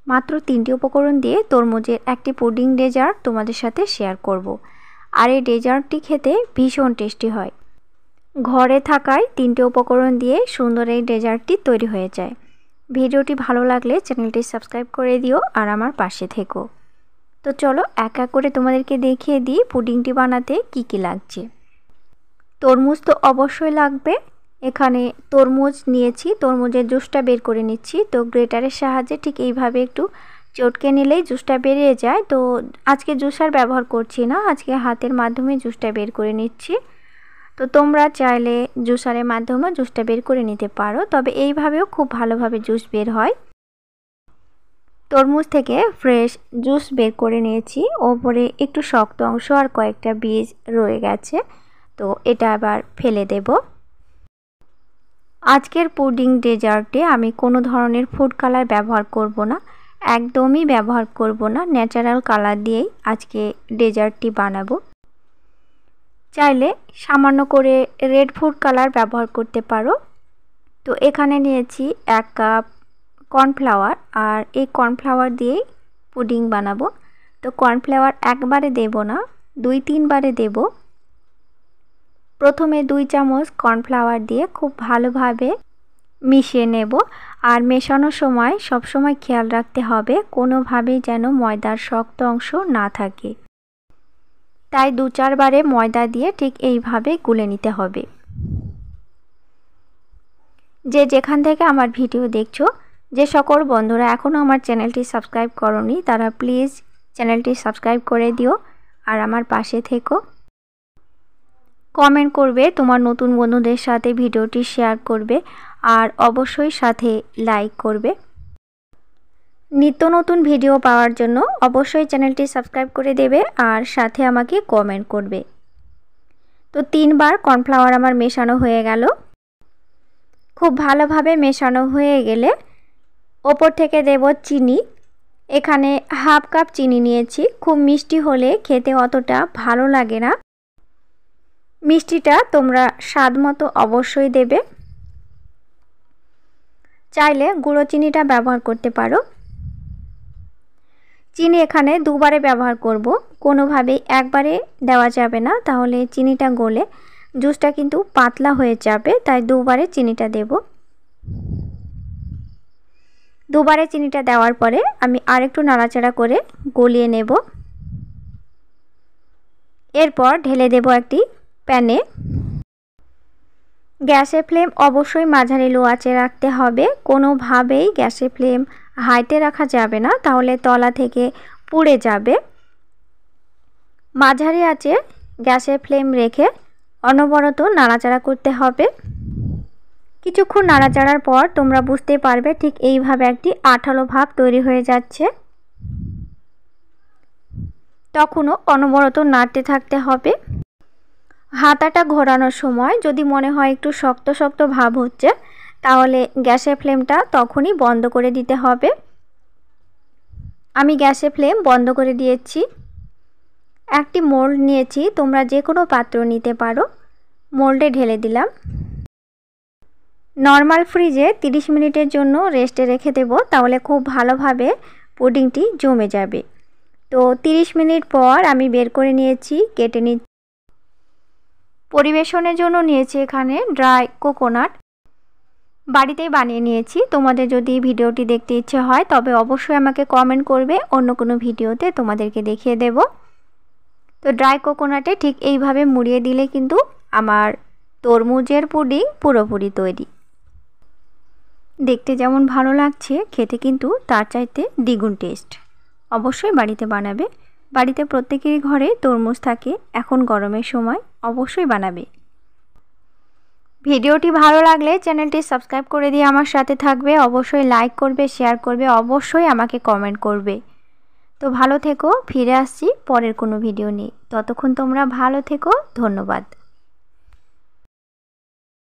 মাত্র 3টি উপকরণ দিয়ে তরমুজের একটি পুডিং ডেজার্ট তোমাদের সাথে শেয়ার করব। আর এই ডেজার্টটি খেতে ভীষণ টেস্টি হয়। ঘরে থাকায় 3টি উপকরণ দিয়ে সুন্দর এই ডেজার্টটি তৈরি হয়ে যায়। ভিডিওটি ভালো লাগলে চ্যানেলটি সাবস্ক্রাইব করে দিও আর আমার পাশে থেকো। তো চলো এক এক করে তোমাদেরকে দেখিয়ে দিই পুডিংটি বানাতে কি কি লাগছে। তরমুজ তো অবশ্যই লাগবে। এখানে তরমুজ নিয়েছি, তরমুজের জুসটা বের করে নিচ্ছি। তো গ্রেটারের সাহায্যে ঠিক এইভাবে একটু চটকে নিলেই জুসটা বেরিয়ে যায়। তো আজকে জুসার ব্যবহার করছি না, আজকে হাতের মাধ্যমে জুসটা বের করে নিচ্ছি। তো তোমরা চাইলে জুসারের মাধ্যমে জুসটা বের করে নিতে পারো, তবে এইভাবেও খুব ভালোভাবে জুস বের হয়। তরমুজ থেকে ফ্রেশ জুস বের করে নিয়েছি, ওপরে একটু শক্ত অংশ আর কয়েকটা বীজ রয়ে গেছে, তো এটা আবার ফেলে দেব। আজকের পুডিং ডেজার্টে আমি কোনো ধরনের ফুড কালার ব্যবহার করব না, একদমই ব্যবহার করব না, ন্যাচারাল কালার দিয়েই আজকে ডেজার্টটি বানাবো। চাইলে সামান্য করে রেড ফুড কালার ব্যবহার করতে পারো। তো এখানে নিয়েছি 1 কাপ কর্নফ্লাওয়ার, আর এই কর্নফ্লাওয়ার দিয়েই পুডিং বানাবো। তো কর্নফ্লাওয়ার একবারে দেব না, 2-3 বারে দেব। প্রথমে 2 চামচ কর্নফ্লাওয়ার দিয়ে খুব ভালোভাবে মিশিয়ে নেব। আর মেশানোর সময় সবসময় খেয়াল রাখতে হবে কোনোভাবেই যেন ময়দার শক্ত অংশ না থাকে। তাই 2-4 বারে ময়দা দিয়ে ঠিক এইভাবে গুলে নিতে হবে। যে যেখান থেকে আমার ভিডিও দেখছো, যে সকল বন্ধুরা এখনও আমার চ্যানেলটি সাবস্ক্রাইব করোনি তারা প্লিজ চ্যানেলটি সাবস্ক্রাইব করে দিও আর আমার পাশে থেকো। কমেন্ট করবে, তোমার নতুন বন্ধুদের সাথে ভিডিওটি শেয়ার করবে আর অবশ্যই সাথে লাইক করবে। নিত্য নতুন ভিডিও পাওয়ার জন্য অবশ্যই চ্যানেলটি সাবস্ক্রাইব করে দেবে আর সাথে আমাকে কমেন্ট করবে। তো 3 বার কর্নফ্লাওয়ার আমার মেশানো হয়ে গেল। খুব ভালোভাবে মেশানো হয়ে গেলে ওপর থেকে দেব চিনি। এখানে 1/2 কাপ চিনি নিয়েছি। খুব মিষ্টি হলে খেতে অতটা ভালো লাগে না, মিষ্টিটা তোমরা স্বাদ মতো অবশ্যই দেবে। চাইলে গুঁড়ো চিনিটা ব্যবহার করতে পারো। চিনি এখানে 2 বারে ব্যবহার করব, কোনোভাবেই একবারে দেওয়া যাবে না, তাহলে চিনিটা গলে জুসটা কিন্তু পাতলা হয়ে যাবে, তাই 2 বারে চিনিটা দেব। 2 বারে চিনিটা দেওয়ার পরে আমি আরেকটু নাড়াচাড়া করে গলিয়ে নেব। এরপর ঢেলে দেব একটি প্যানে। গ্যাসের ফ্লেম অবশ্যই মাঝারি লো আঁচে রাখতে হবে, কোনোভাবেই গ্যাসের ফ্লেম হাইতে রাখা যাবে না, তাহলে তলা থেকে পুড়ে যাবে। মাঝারি আঁচে গ্যাসের ফ্লেম রেখে অনবরত নাড়াচাড়া করতে হবে। কিছুক্ষণ নাড়াচাড়ার পর তোমরা বুঝতে পারবে ঠিক এইভাবে একটি আঠালো ভাব তৈরি হয়ে যাচ্ছে। তখনও অনবরত নাড়তে থাকতে হবে। হাতাটা ঘোরানোর সময় যদি মনে হয় একটু শক্ত শক্ত ভাব হচ্ছে, তাহলে গ্যাসের ফ্লেমটা তখনই বন্ধ করে দিতে হবে। আমি গ্যাসের ফ্লেম বন্ধ করে দিয়েছি। একটি মোল্ড নিয়েছি, তোমরা যে কোনো পাত্র নিতে পারো। মোল্ডে ঢেলে দিলাম। নর্মাল ফ্রিজে 30 মিনিটের জন্য রেস্টে রেখে দেব, তাহলে খুব ভালোভাবে পুডিংটি জমে যাবে। তো 30 মিনিট পর আমি বের করে নিয়েছি, কেটে নিচ্ছি। পরিবেশনের জন্য নিয়েছি এখানে ড্রাই কোকোনাট, বাড়িতেই বানিয়ে নিয়েছি। তোমাদের যদি ভিডিওটি দেখতে ইচ্ছে হয় তবে অবশ্যই আমাকে কমেন্ট করবে, অন্য কোনো ভিডিওতে তোমাদেরকে দেখিয়ে দেব। তো ড্রাই কোকোনাটে ঠিক এইভাবে মুড়িয়ে দিলে কিন্তু আমার তরমুজের পুডিং পুরোপুরি তৈরি। দেখতে যেমন ভালো লাগছে, খেতে কিন্তু তার চাইতে দ্বিগুণ টেস্ট। অবশ্যই বাড়িতে বানাবে। বাড়িতে প্রত্যেকেরই ঘরে তরমুজ থাকে, এখন গরমের সময় অবশ্যই বানাবে। ভিডিওটি ভালো লাগলে চ্যানেলটি সাবস্ক্রাইব করে দিয়ে আমার সাথে থাকবে, অবশ্যই লাইক করবে, শেয়ার করবে, অবশ্যই আমাকে কমেন্ট করবে। তো ভালো থেকো, ফিরে আসছি পরের কোনো ভিডিও নিয়ে। ততক্ষণ তোমরা ভালো থেকো, ধন্যবাদ।